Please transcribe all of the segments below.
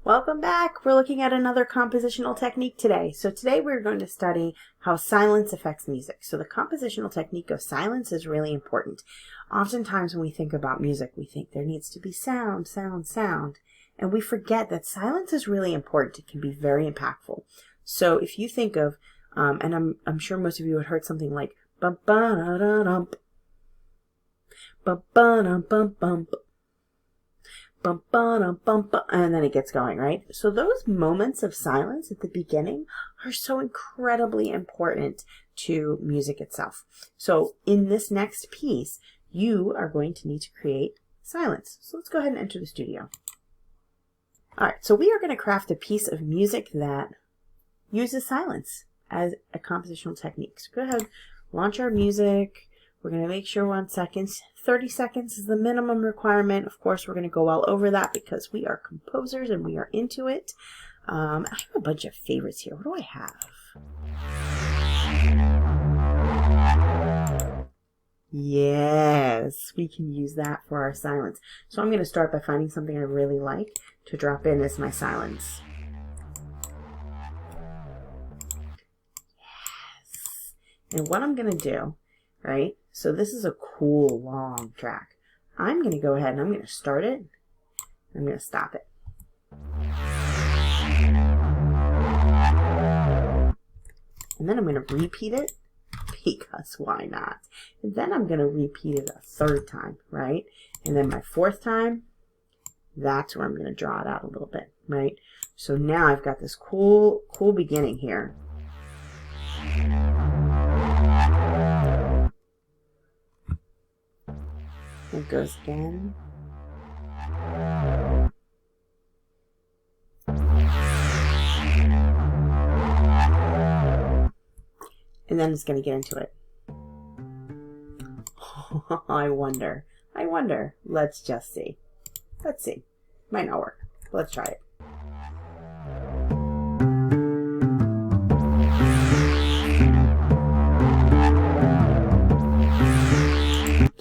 Welcome back. We're looking at another compositional technique today. So today we're going to study how silence affects music. So the compositional technique of silence is really important. Oftentimes when we think about music, we think there needs to be sound, sound, sound. And we forget that silence is really important. It can be very impactful. So if you think of, and I'm sure most of you had heard something like bum ba da da dump, bum ba dum bum bump, bum ba dum bum bum, and then it gets going, right? So those moments of silence at the beginning are so incredibly important to music itself. So in this next piece, you are going to need to create silence. So let's go ahead and enter the studio. All right, so we are going to craft a piece of music that uses silence as a compositional technique. So go ahead, launch our music. We're going to make sure we're on seconds. 30 seconds is the minimum requirement. Of course, we're going to go all over that because we are composers and we are into it. I have a bunch of favorites here. What do I have? Yes, we can use that for our silence. So I'm going to start by finding something I really like to drop in as my silence. Yes. And what I'm going to do, right? So this is a cool long track. I'm going to go ahead and I'm going to start it. I'm going to stop it. And then I'm going to repeat it because why not? And then I'm going to repeat it a third time, right? And then my fourth time, that's where I'm going to draw it out a little bit, right? So now I've got this cool beginning here. It goes again. And then it's going to get into it. I wonder. Let's just see. Let's see. Might not work. Let's try it.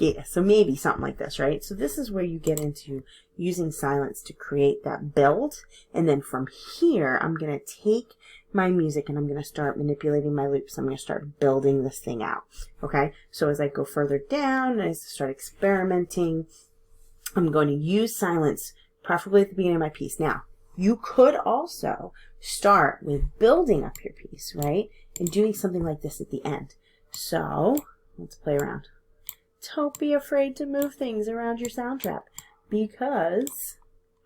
Yeah, so maybe something like this, right? So this is where you get into using silence to create that build. And then from here, I'm going to take my music and I'm going to start manipulating my loops. I'm going to start building this thing out. Okay? So as I go further down, as I start experimenting, I'm going to use silence, preferably at the beginning of my piece. Now, you could also start with building up your piece, right? And doing something like this at the end. So let's play around. Don't be afraid to move things around your Soundtrap, because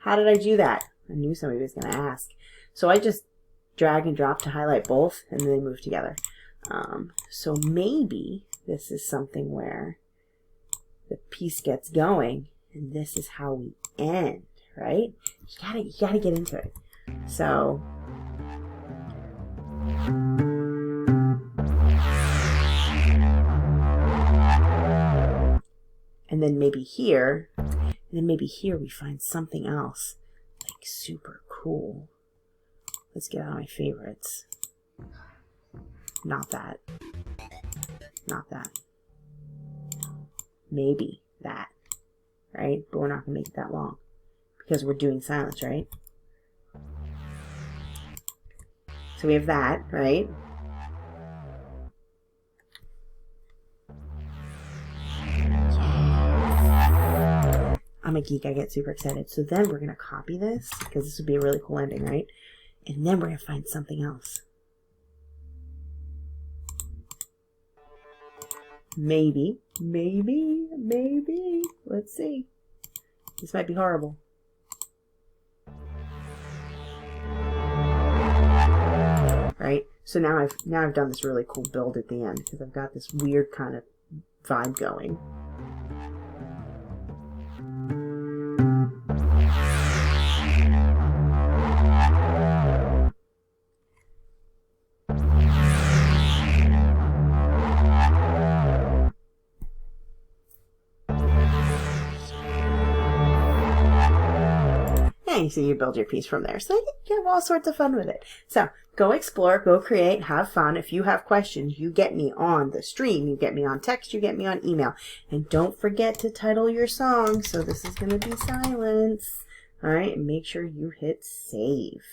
how did I do that? I knew somebody was going to ask. So I just drag and drop to highlight both, and then they move together. So maybe this is something where the piece gets going, and this is how we end, right? You gotta get into it. So and then maybe here we find something else like super cool. Let's get out my favorites. Not that. Not that. Maybe that. Right? But we're not going to make it that long because we're doing silence, right? So we have that, right? I'm a geek, I get super excited. So then we're going to copy this, because this would be a really cool ending, right? And then we're going to find something else. Maybe. Let's see. This might be horrible. Right? So now I've done this really cool build at the end, because I've got this weird kind of vibe going. And so you build your piece from there. So you have all sorts of fun with it. So go explore, go create, have fun. If you have questions, you get me on the stream, you get me on text, you get me on email. And don't forget to title your song. So this is going to be silence. All right, and make sure you hit save.